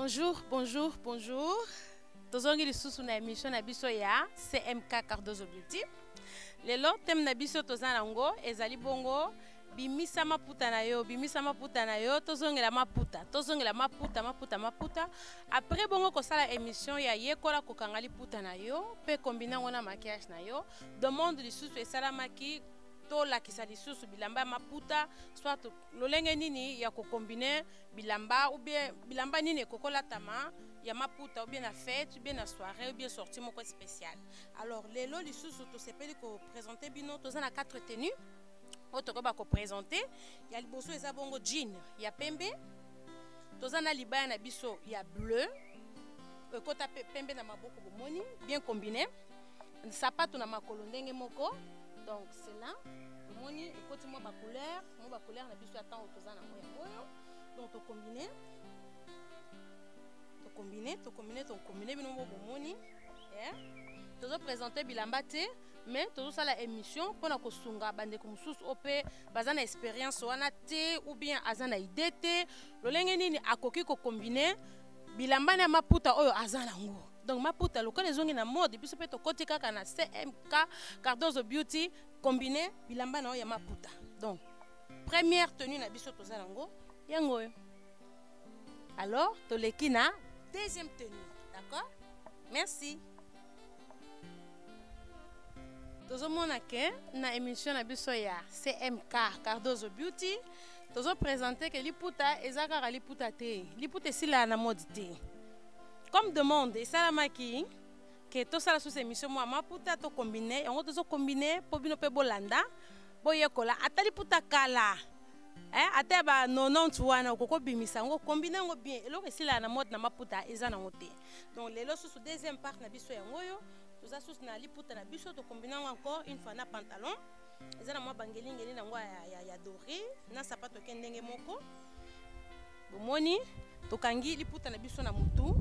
Bonjour, bonjour, bonjour. Tozongi lisusu na émission na biso ya CMK Cardozo Beauty. Lelo thème na biso tozana ngo ezali bongo bimisa maputa na yo, tozongela maputa. Après bongo kosala émission ya yekola kokanga liputa na yo, pe kombina ngona maquillage na yo. Demande lisusu esalamaki to la lisusu bilamba maputa, soit lolenge nini ya ko combiner bilamba ou bien bilamba nini kokola tama ya maputa ou bien na fête ou bien na soirée ou bien sortie moko spécial. Alors lelo lisusu to sepeli ko présenter bino tozana 4 tenues otoko ba ko présenter ya liboso eza bongo jean ya pembe, tozana libaya na biso ya bleu, kota pembe na maboko bomoni bien combiné, sapato na makolo ndenge moko. Donc c'est là, moni et côté moi ba couleur na biso attend tozana moya. Donc to combiner bino bomoni, tozo présenter bilamba te, mais tozo sala émission pona ko sunga bande ko mususu opé bazana expérience wana te ou bien azana idée te lolenge nini akoki ko combiner bilamba na maputa oyo azana ngo. Donc maputa lokola ezongi na mode biso pe to koti kaka na CMK Cardozo Beauty combiné bilamba na oyo ya maputa. Donc première tenue na biso tozana ngo yango. Alors toleki na deuxième tenue, d'accord? Merci. Tozomona ke na émission na biso ya CMK Cardozo Beauty tozo présenter que liputa ezaka liputa te, liputa sila na mode te. Comme demande esalamaki que to sala sous émission moi maputa to combiner yango tozo combiner po bino pe bolanda boyekola atali puta kala ate ba 90 wana okoko bimisa ngo combiner ngo bien eloko esila na mode na maputa eza na ngote. Donc lelo sous deuxième part na biso yango yo toza sous na liputa na biso to combiner encore une fois na pantalon eza na mwa bangelingeli na ngo ya doré na sapato kendenge moko bomoni to kangi liputa na biso na mutu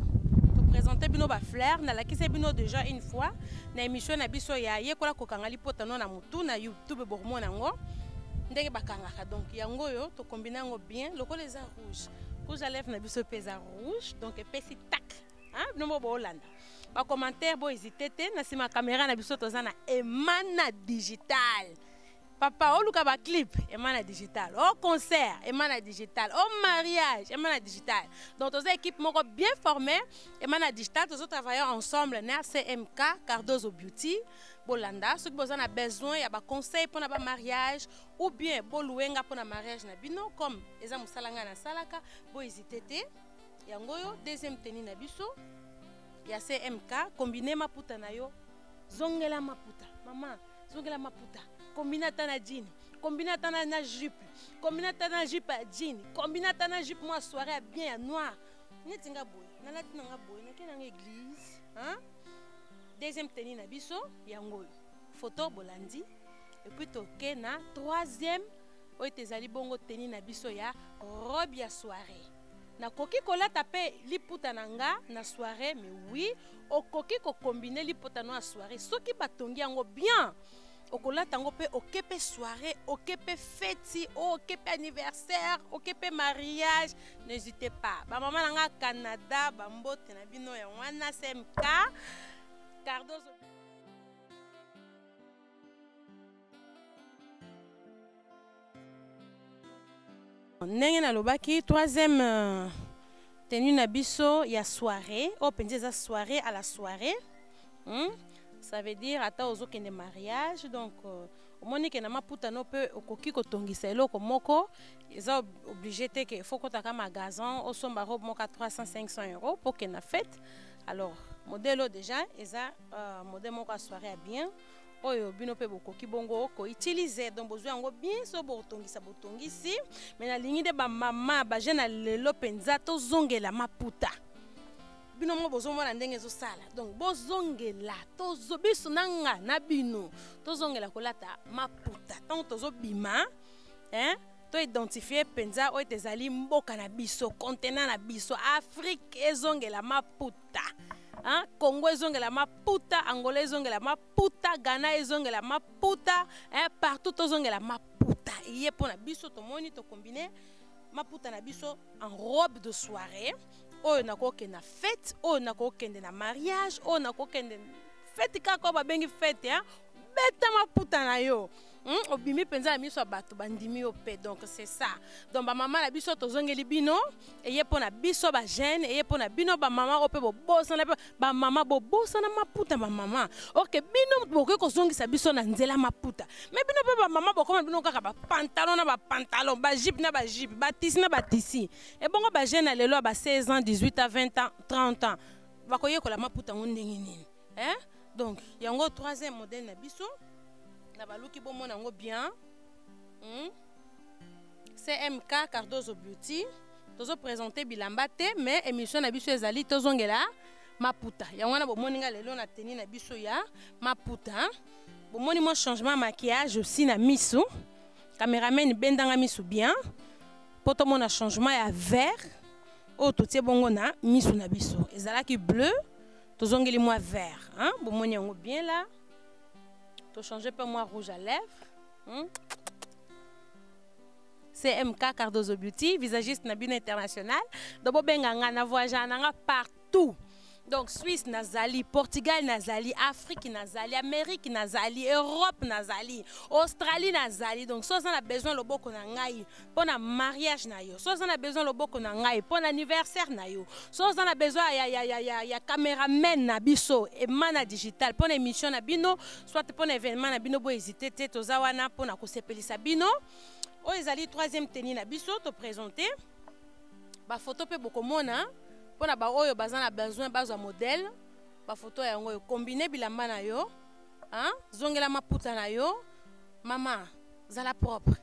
présenter bino ba fleur na lakise bino déjà une fois na émission na biso ya yekola kokanga liputa no na mutu na YouTube bormona ngo ndenge bakangaka. Donc yango yo to combiner ngo bien lokola eza rouge à lèvres na biso pesa rouge, donc epesi tac bino bo Hollande ba commentaire bo hésiter te na sima caméra na biso tozana emana digital. Papa, au ba clip, emana digital. Au concert, emana digital. Au mariage, emana digital. Donc, tous les équipes bien formées, emana digital. Tous travaillons ensemble na CMK Cardozo Beauty. Bolanda, ceux qui ont besoin, il y a des conseils pour le mariage ou bien pour louer pour le mariage na bino comme eza musalanga na salaka, bo hésiter te. Yangoyo deuxième tenue na biso. Ya CMK combiné maputa na yo. Zongela maputa. Maman, zongela maputa. Combinata na jean, combinata na jupe, combinata na jupe à jean, combinata na jupe moi soirée bien noir. Netinga boy, na tinanga boy, na kena église, hein? Deuxième tenue na biso yango. Photo bolandi et puis toke na troisième oyo tezali bongo tenue na biso ya robe ya soirée. Na koki kola tapé liputa nanga na soirée, mais oui, okoki ko combiner liputa na soirée. Soki batongi yango bien. Okola tango pe okepe soirée, okepe fête, okepe anniversaire, okepe mariage, n'hésitez pas. Ba maman nanga Canada, ba mbote na bino ya wana CMK Cardozo. Ndenge na lobaki troisième tenue na biso ya soirée, openje za soirée à la soirée. Ça veut dire ata ozokende mariage, donc au moni ke na maputa no pe okoki kotongisa eloko moko eza obligé te que faut kotaka magasin au somba robe moko 300-500 € pour que na fête. Alors modèle déjà eza modèle moko à soirée à bien oyo bino pe bokoki bongo ko utiliser donc besoin ngo bien so botongisa botongisi mais na lingi de ba mama ba jeune lelo penza to zongela maputa bino mo bozomona ndenge zo sala. Donc bozongela tozo biso nanga na bino tozongela kolata maputa tant tozo bima to identifier penza o tezali mboka na biso contenant na biso Afrique ezongela maputa, Congo ezongela maputa, Angola ezongela maputa, Ghana ezongela maputa, partout tozongela maputa. Iye pona biso tomoni to combiner maputa na biso en robe de soirée oyo nakokende na fête, oyo nakokende na mariage, oyo nakokende fête kaka babengi fête hein. Beta maputa na yo. Obimi penza la miso bato bandimi yo pe. Donc c'est ça. Donc ba maman la biso tozongeli bino eye pona biso ba jeune eye pona bino ba maman ope bo bosa na ba maman bo bosa na maputa ba maman. OK bino boke ko zongisa biso na nzela maputa. Mais bino pe ba maman bokoma bino kaka ba pantalon na ba pantalon, ba jupe na ba jupe, ba tisi na ba tisi. Et bongo ba jeune lelo ba 16 ans, 18 à 20 ans, 30 ans. Ba koye ko la maputa ndenge nini. Hein? Donc, il y a un troisième modèle na biso. Na baluki bomo nango bien. C'est MK Cardozo Beauty. Tozo présenter bilamba te mais émission na biso ezali tozongela maputa. Ya wana bomoni nga lelo na teni na biso ya maputa. Bomoni mo changement maquillage aussi na miso. Cameraman bendanga miso bien. Poto mona changement ya vert. O totie bongo na miso na biso. Ezalaki bleu. Tozongeli moi vert, hein? Bon, mon bien là. To changer pas moi rouge à lèvres. C'est MK Cardozo Beauty, visagiste nabina international. Dobo benganga na voyage nanga partout. Donc Suisse nazali, Portugal nazali, Afrique nazali, Amérique nazali, Europe nazali, Australie nazali. Donc si on a besoin le boko na ngai pour un mariage na yo, si on a besoin le boko na ngai pour un anniversaire na yo, si on a besoin ya caméraman na biso et mana digital pour une émission na bino, soit pour un événement na bino bo hésiter te tozawana pour na ko sepelisa bino. O ezali troisième tenue na biso to présenter. Ba photo pe boko mona. Pour na ba oyo bazana besoin bazo modèle ba photo yango yo combiner bilamba na yo hein zongela maputa na yo maman zala propre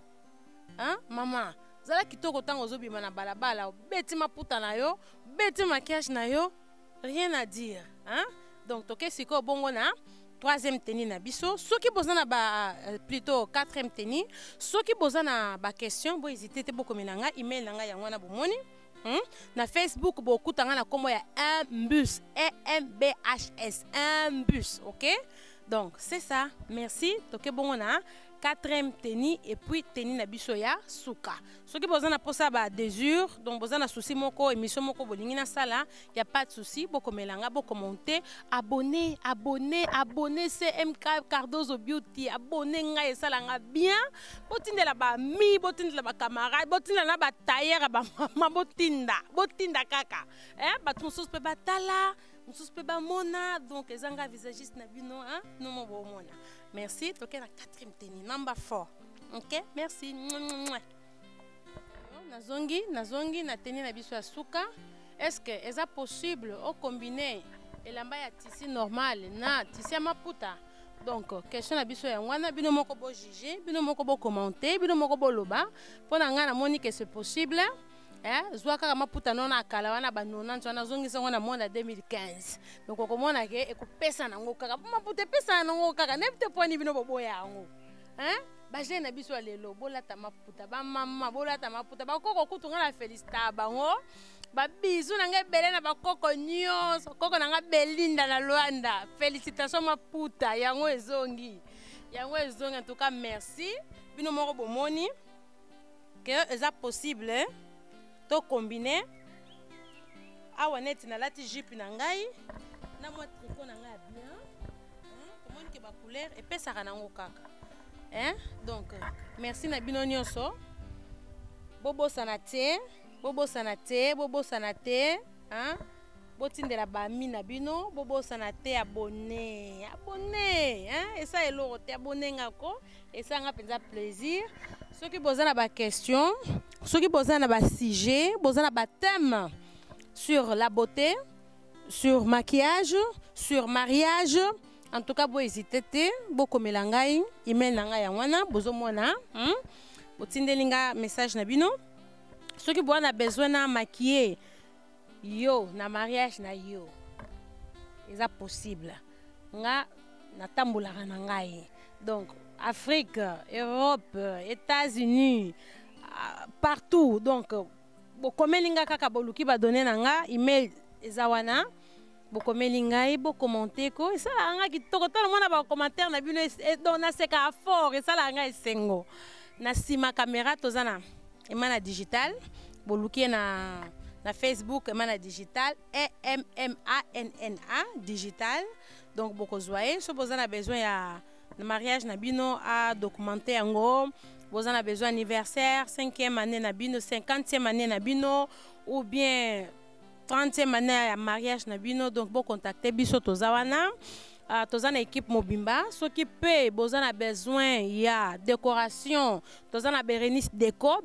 hein maman zala kitoko tango zobima na balabala beti maputa na yo beti maquillage na yo rien à dire hein donc toke siko bongo na troisième tenue na biso soki bozana ba plutôt quatrième tenue soki bozana ba question bo hésiter te bokomenanga email nanga yango na bomoni. Na Facebook beaucoup tanga na komo ya un bus EMBHS un bus OK donc c'est ça merci toke bongo na quatrième tenue et puis tenue na biso ya suka soki bozana posa ba désir donc bozana souci moko émission moko bolingi na sala y a pas de souci bokomelanga bokomonter abonner c'est MK Cardozo Beauty abonner nga esalanga bien botindela ba mi botindela ba camarade botindela na ba tailleur ba mama botinda kaka batu mosusu pe batala mosusu pe bamona donc ezanga visagiste na bino hein nomo bomona merci toke na quatrième tenue number 4 OK merci nazongi na tenue na biso ya suka est-ce que est possible au combiner elamba ya tissu normal na tissu ya maputa donc question na biso ya wana bino moko bo juger bino moko bo commenter bino moko bo loba pona nga na moni que c'est possible zwa kaka maputa nona akala wana ba 90 wana zongisa wana mona 2015 donc okomona ke ekopesa nango kaka maputa pesa nango kaka nebite poni bino boboya yango ba jeune na biso lelo bolata maputa ba mama bolata maputa ba koko kutunga na felicita bango ba bizu nanga bele na ba koko nyonso koko nanga Belinda na Luanda félicitations maputa yango ezongi en tout cas merci bino moko bomoni que eza possible to combiner awa net na lati jupe na ngai na moi tricot na ngai bien comment que ba couleur et pesa kanango kaka donc merci na bino nyonso bobosana te botindela ba mi na bino bobosana te abonné esa eloko te abonné ngako esa nga penza plaisir soki bozana ba question soki bozana ba sujet bozana ba thème sur la beauté sur maquillage sur mariage en tout cas bo hésiter te bokomela ngai email na ngai ya wana bozomona botindelinga message na bino soki boana besoin na maquiller yo na mariage na yo eza possible nga natambolaka na ngai donc Afrique, Europe, États-Unis, partout. Donc, bokomelinga kaka boluki ba donner nanga email ezawana bokomelinga bo commenter ko ça anga kitoko tala mona ba commentaire na bino donc na seka fort ça la nga esengo na sima caméra tozana emana digital boluki na Na Facebook mana digital EMMANNA digital. Donc beaucoup zoyer so vous avez besoin ya mariage na bino à documenter yango. Vous avez besoin anniversaire, 5e année na bino, 50e année na bino ou bien 30e année à mariage na bino. Donc vous contacter biso tozawana. Tozana équipe mobimba ce qui peut besoin a besoin ya décoration tozana Bérénice déco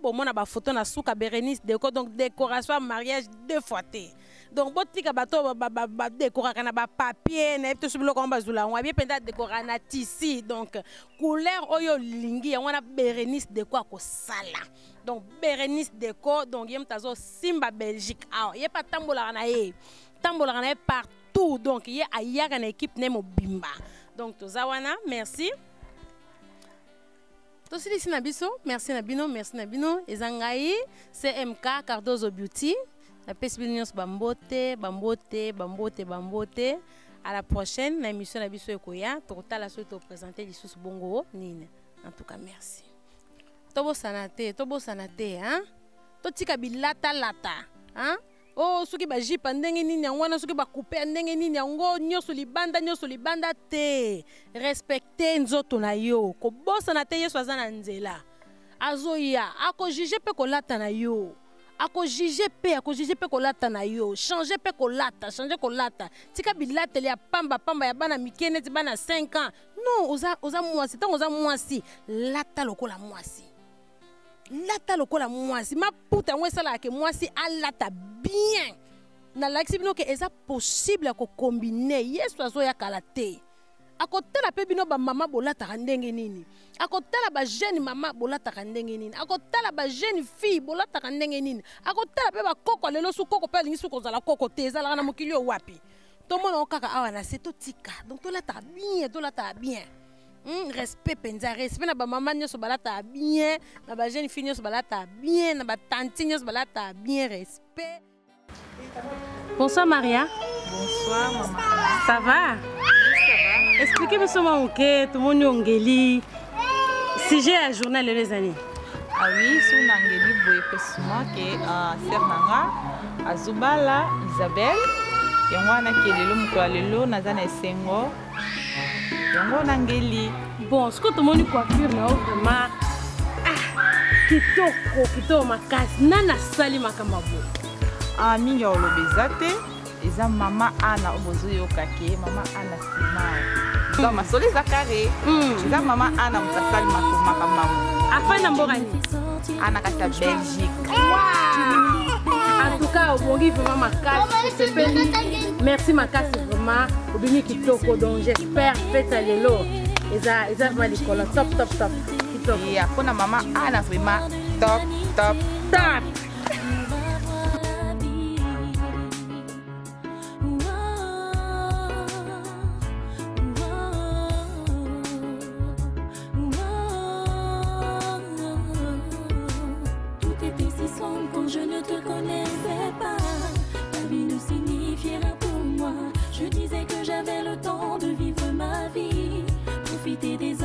bon mona ba photo na souka Bérénice déco donc décoration mariage 2 fois té donc botika bato ba décorer na ba papier na to subilo ko bazula on bien penda décorer na tissu donc couleur oyo lingi ya wana Bérénice déco ko sala donc Bérénice déco donc yem tazo Simba Belgique ah yé pas tambola na partout. Donc, il y a une équipe Nemo Bimba. Donc, Tozawana, merci. Tosi ici Nabiso, merci Nabino, Ezangaï, CMK Cardozo Beauty. La Pesbilinos Bambote. À la prochaine, l'émission Nabiso Ekoya. Total la suite au présenter l'issue Bongo Nine. En tout cas, merci. Tobo sanate, hein? Totika bilata lata, hein? Oh, ceux qui baji pendenge nini wana ceux qui ba couper ndenge nini yango nyoso libanda te respecter nzoto na yo ko bossa na te yeso azana nzela azoya ako juger pe ko lata na yo ako juger pe ko lata na yo changer pe ko lata tika bilate ya pamba ya bana mikene ti bana 5 ans non oza mwasi tango oza mwasi lata lokola mwasi lata lokola mwasi ma puta ngwe sala ke mwasi alata bien na laxi bino ke eza possible ko combiner yesu azo ya kalate akotela pe bino ba mama bolata ndenge nini akotela ba jeune mama bolata ndenge nini akotela ba jeune fille bolata ndenge nini akotela pe ba koko lelo su koko pe lingi su ko zala koko te ezala na mokili o wapi to mona okaka awa na seto tika donc to lata bien respect penza respect na ba maman nyoso balata bien na ba jeune fille nyoso balata bien na ba tante nyoso balata bien respect. Bonsoir Maria. Bonsoir maman. Ça va? Oui, ça va. Expliquez-moi comment que tout le monde ngeli sujet à journal les années. Ah oui, sur ngeli boye pesuma ke sœur nanga azubala Isabelle yangwana ke lelo muto lelo nazana esengo. Bon, ce que tout le monde coiffure, vraiment, kitoko makasi, nana sali makamabo. Ah, mingi ya olobezate, eza mama Ana obozo yokake, mama Ana Sima. Eza masole za kare, eza mama Ana mutasali makamabo. Afin mborani. Ana kata Belgique. Wow! En tout cas, obongi vraiment makasi, c'est peli. Merci makasi vraiment. Obini kitoko donc j'espère faites à l'élo. Eza vraiment l'école top. Kitoko. Et après maman Ana vraiment top. Tout était si sombre quand je ne te connaissais pas. Ta vie ne signifiait rien pour moi. Je disais que j'avais le temps de vivre ma vie, profiter des